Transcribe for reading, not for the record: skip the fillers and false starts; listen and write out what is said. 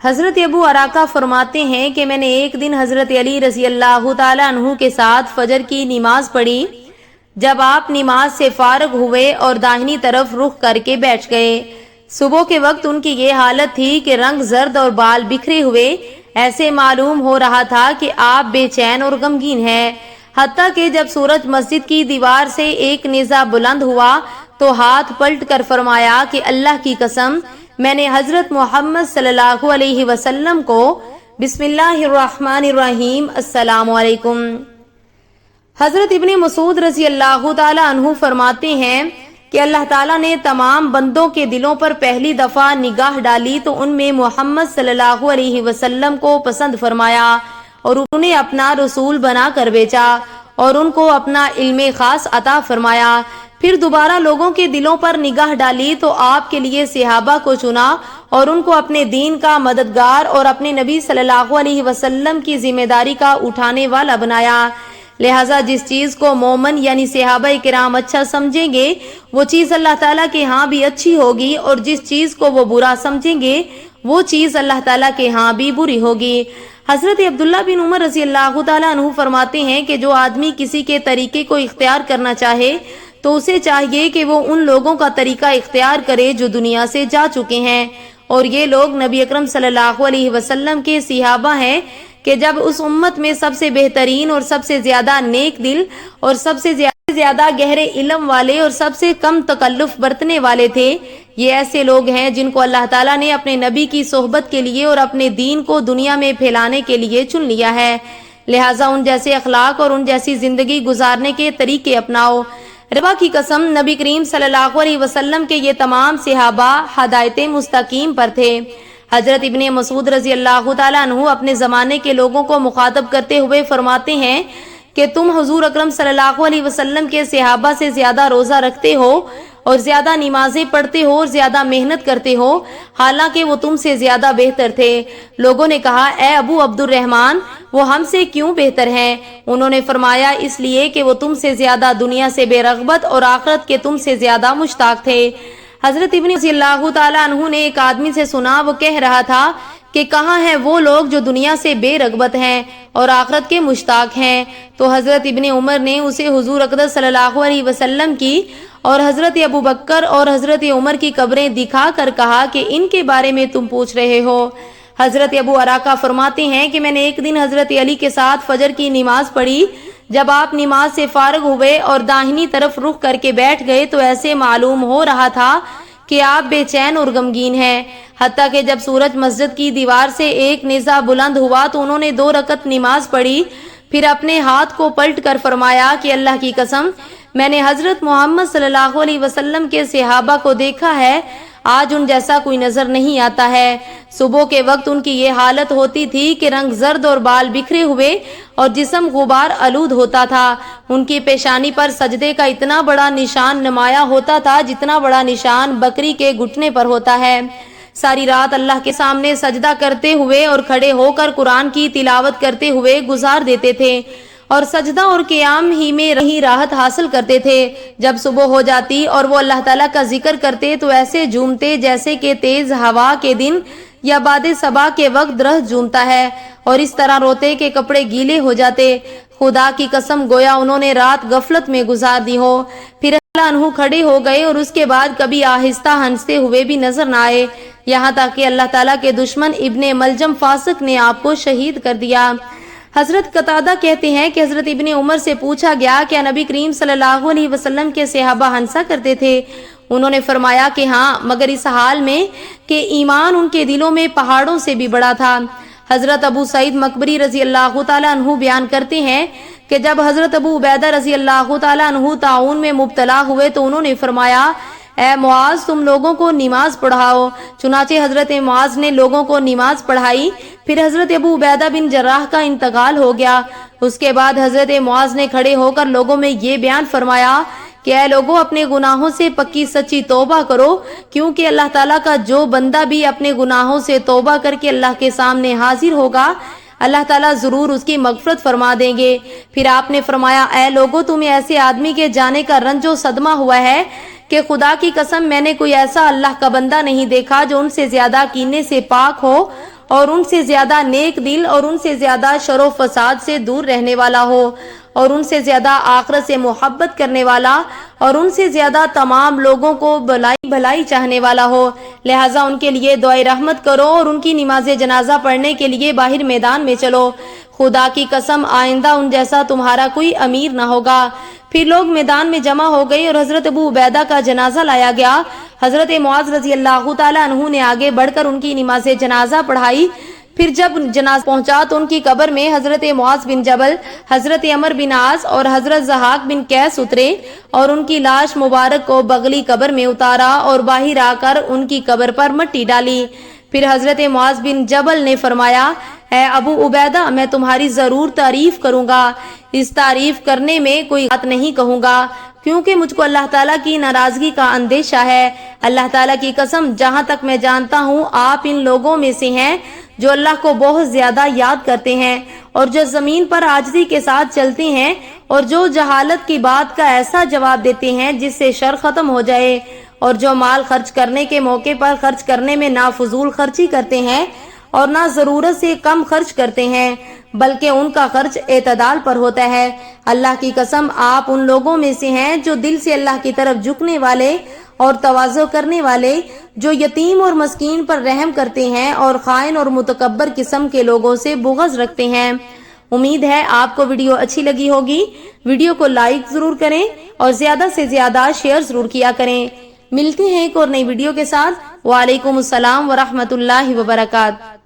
حضرت ابو اراکا فرماتے ہیں کہ میں نے ایک دن حضرت علی رضی اللہ تعالیٰ عنہ کے ساتھ فجر کی نماز پڑھی۔ جب آپ نماز سے فارغ ہوئے اور داہنی طرف رخ کر کے بیٹھ گئے، صبح کے وقت ان کی یہ حالت تھی کہ رنگ زرد اور بال بکھرے ہوئے، ایسے معلوم ہو رہا تھا کہ آپ بے چین اور غمگین ہیں۔ حتیٰ کہ جب سورج مسجد کی دیوار سے ایک نیزہ بلند ہوا تو ہاتھ پلٹ کر فرمایا کہ اللہ کی قسم، میں نے حضرت محمد صلی اللہ علیہ وسلم کو بسم اللہ الرحمن الرحیم السلام علیکم۔ حضرت ابن مسعود رضی اللہ تعالیٰ عنہ فرماتے ہیں کہ اللہ تعالیٰ نے تمام بندوں کے دلوں پر پہلی دفعہ نگاہ ڈالی تو ان میں محمد صلی اللہ علیہ وسلم کو پسند فرمایا اور انہیں اپنا رسول بنا کر بھیجا اور ان کو اپنا علم خاص عطا فرمایا۔ پھر دوبارہ لوگوں کے دلوں پر نگاہ ڈالی تو آپ کے لیے صحابہ کو چنا اور ان کو اپنے دین کا مددگار اور اپنے نبی صلی اللہ علیہ وسلم کی ذمہ داری کا اٹھانے والا بنایا۔ لہٰذا جس چیز کو مومن یعنی صحابہ کرام اچھا سمجھیں گے وہ چیز اللہ تعالیٰ کے ہاں بھی اچھی ہوگی، اور جس چیز کو وہ برا سمجھیں گے وہ چیز اللہ تعالیٰ کے ہاں بھی بری ہوگی۔ حضرت عبداللہ بن عمر رضی اللہ تعالیٰ عنہ فرماتے ہیں کہ جو آدمی کسی کے طریقے کو اختیار کرنا چاہے تو اسے چاہیے کہ وہ ان لوگوں کا طریقہ اختیار کرے جو دنیا سے جا چکے ہیں، اور یہ لوگ نبی اکرم صلی اللہ علیہ وسلم کے صحابہ ہیں کہ جب اس امت میں سب سے بہترین اور سب سے زیادہ نیک دل اور سب سے زیادہ گہرے علم والے اور سب سے کم تکلف برتنے والے تھے، یہ ایسے لوگ ہیں جن کو اللہ تعالیٰ نے اپنے نبی کی صحبت کے لیے اور اپنے دین کو دنیا میں پھیلانے کے لیے چن لیا ہے۔ لہٰذا ان جیسے اخلاق اور ان جیسی زندگی گزارنے کے طریقے اپناؤ۔ ربا کی قسم، نبی کریم صلی اللہ علیہ وسلم کے یہ تمام صحابہ ہدایت مستقیم پر تھے۔ حضرت ابن مسعود رضی اللہ تعالیٰ عنہ اپنے زمانے کے لوگوں کو مخاطب کرتے ہوئے فرماتے ہیں کہ تم حضور اکرم صلی اللہ علیہ وسلم کے صحابہ سے زیادہ روزہ رکھتے ہو اور زیادہ نمازیں پڑھتے ہو اور زیادہ محنت کرتے ہو، حالانکہ وہ تم سے زیادہ بہتر تھے۔ لوگوں نے کہا، اے ابو عبد الرحمن، وہ ہم سے کیوں بہتر ہیں؟ انہوں نے فرمایا، اس لیے کہ وہ تم سے زیادہ دنیا سے بے رغبت اور آخرت کے تم سے زیادہ مشتاق تھے۔ حضرت ابن رضی اللہ تعالیٰ عنہ نے ایک آدمی سے سنا، وہ کہہ رہا تھا کہ کہاں ہیں وہ لوگ جو دنیا سے بے رغبت ہیں اور آخرت کے مشتاق ہیں؟ تو حضرت ابن عمر نے اسے حضور اقدس صلی اللہ علیہ وسلم کی اور حضرت ابو بکر اور حضرت عمر کی قبریں دکھا کر کہا کہ ان کے بارے میں تم پوچھ رہے ہو۔ حضرت ابو اراکا فرماتے ہیں کہ میں نے ایک دن حضرت علی کے ساتھ فجر کی نماز پڑھی۔ جب آپ نماز سے فارغ ہوئے اور داہنی طرف رخ کر کے بیٹھ گئے تو ایسے معلوم ہو رہا تھا کہ آپ بے چین اور غمگین ہیں۔ حتیٰ کہ جب سورج مسجد کی دیوار سے ایک نیزہ بلند ہوا تو انہوں نے 2 رکعت نماز پڑھی، پھر اپنے ہاتھ کو پلٹ کر فرمایا کہ اللہ کی قسم، میں نے حضرت محمد صلی اللہ علیہ وسلم کے صحابہ کو دیکھا ہے، آج ان جیسا کوئی نظر نہیں آتا ہے۔ صبح کے وقت ان کی یہ حالت ہوتی تھی کہ رنگ زرد اور بال بکھرے ہوئے اور جسم غبار آلود ہوتا تھا۔ ان کی پیشانی پر سجدے کا اتنا بڑا نشان نمایاں ہوتا تھا جتنا بڑا نشان بکری کے گھٹنے پر ہوتا ہے۔ ساری رات اللہ کے سامنے سجدہ کرتے ہوئے اور کھڑے ہو کر قرآن کی تلاوت کرتے ہوئے گزار دیتے تھے اور سجدہ اور قیام ہی میں رہی راحت حاصل کرتے تھے۔ جب صبح ہو جاتی اور وہ اللہ تعالیٰ کا ذکر کرتے تو ایسے جھومتے جیسے کہ تیز ہوا کے دن یا باد صبا کے وقت درخت جھومتا ہے، اور اس طرح روتے کہ کپڑے گیلے ہو جاتے۔ خدا کی قسم، گویا انہوں نے رات غفلت میں گزار دی ہو۔ پھر اللہ عنہ کھڑے ہو گئے اور اس کے بعد کبھی آہستہ ہنستے ہوئے بھی نظر نہ آئے، یہاں تک کہ اللہ تعالیٰ کے دشمن ابن ملجم فاسق نے آپ کو شہید کر دیا۔ حضرت قتادہ کہتے ہیں کہ حضرت ابن عمر سے پوچھا گیا، کیا نبی کریم صلی اللہ علیہ وسلم کے صحابہ ہنسا کرتے تھے؟ انہوں نے فرمایا کہ ہاں، مگر اس حال میں کہ ایمان ان کے دلوں میں پہاڑوں سے بھی بڑا تھا۔ حضرت ابو سعید مقبری رضی اللہ تعالیٰ عنہ بیان کرتے ہیں کہ جب حضرت ابو عبیدہ رضی اللہ تعالیٰ عنہ طاعون میں مبتلا ہوئے تو انہوں نے فرمایا، اے معاذ، تم لوگوں کو نماز پڑھاؤ۔ چنانچہ حضرت معاذ نے لوگوں کو نماز پڑھائی۔ پھر حضرت ابو عبیدہ بن جراح کا انتقال ہو گیا۔ اس کے بعد حضرت معاذ نے کھڑے ہو کر لوگوں میں یہ بیان فرمایا کہ اے لوگوں، اپنے گناہوں سے پکی سچی توبہ کرو، کیونکہ اللہ تعالیٰ کا جو بندہ بھی اپنے گناہوں سے توبہ کر کے اللہ کے سامنے حاضر ہوگا، اللہ تعالیٰ ضرور اس کی مغفرت فرما دیں گے۔ پھر آپ نے فرمایا، اے لوگوں، تمہیں ایسے آدمی کے جانے کا رنج و صدمہ ہوا ہے کہ خدا کی قسم میں نے کوئی ایسا اللہ کا بندہ نہیں دیکھا جو ان سے زیادہ کینے سے پاک ہو اور ان سے زیادہ نیک دل اور ان سے زیادہ شر و فساد سے دور رہنے والا ہو اور ان سے زیادہ آخرت سے محبت کرنے والا اور ان سے زیادہ تمام لوگوں کو بھلائی چاہنے والا ہو۔ لہٰذا ان کے لیے دعائے رحمت کرو اور ان کی نماز جنازہ پڑھنے کے لیے باہر میدان میں چلو۔ خدا کی قسم آئندہ ان جیسا تمہارا کوئی امیر نہ ہوگا۔ پھر لوگ میدان میں جمع ہو گئے اور حضرت ابو عبیدہ کا جنازہ لایا گیا۔ حضرت معاذ رضی اللہ تعالی عنہ نے آگے بڑھ کر ان کی نماز جنازہ پڑھائی۔ پھر جب جنازہ پہنچا تو ان کی قبر میں حضرت معاذ بن جبل، حضرت عمر بن عاص اور حضرت ضحاک بن قیس اترے اور ان کی لاش مبارک کو بغلی قبر میں اتارا اور باہر آ کر ان کی قبر پر مٹی ڈالی۔ پھر حضرت معاذ بن جبل نے فرمایا، اے ابو عبیدہ، میں تمہاری ضرور تعریف کروں گا، اس تعریف کرنے میں کوئی بات نہیں کہوں گا، کیونکہ مجھ کو اللہ تعالیٰ کی ناراضگی کا اندیشہ ہے۔ اللہ تعالیٰ کی قسم، جہاں تک میں جانتا ہوں آپ ان لوگوں میں سے ہیں جو اللہ کو بہت زیادہ یاد کرتے ہیں اور جو زمین پر عاجزی کے ساتھ چلتے ہیں اور جو جہالت کی بات کا ایسا جواب دیتے ہیں جس سے شر ختم ہو جائے، اور جو مال خرچ کرنے کے موقع پر خرچ کرنے میں نہ فضول خرچی کرتے ہیں اور نہ ضرورت سے کم خرچ کرتے ہیں، بلکہ ان کا خرچ اعتدال پر ہوتا ہے۔ اللہ کی قسم، آپ ان لوگوں میں سے ہیں جو دل سے اللہ کی طرف جھکنے والے اور تواضع کرنے والے، جو یتیم اور مسکین پر رحم کرتے ہیں اور خائن اور متکبر قسم کے لوگوں سے بغض رکھتے ہیں۔ امید ہے آپ کو ویڈیو اچھی لگی ہوگی۔ ویڈیو کو لائک ضرور کریں اور زیادہ سے زیادہ شیئر ضرور کیا کریں۔ ملتے ہیں ایک اور نئی ویڈیو کے ساتھ۔ وعلیکم السلام ورحمۃ اللہ وبرکاتہ۔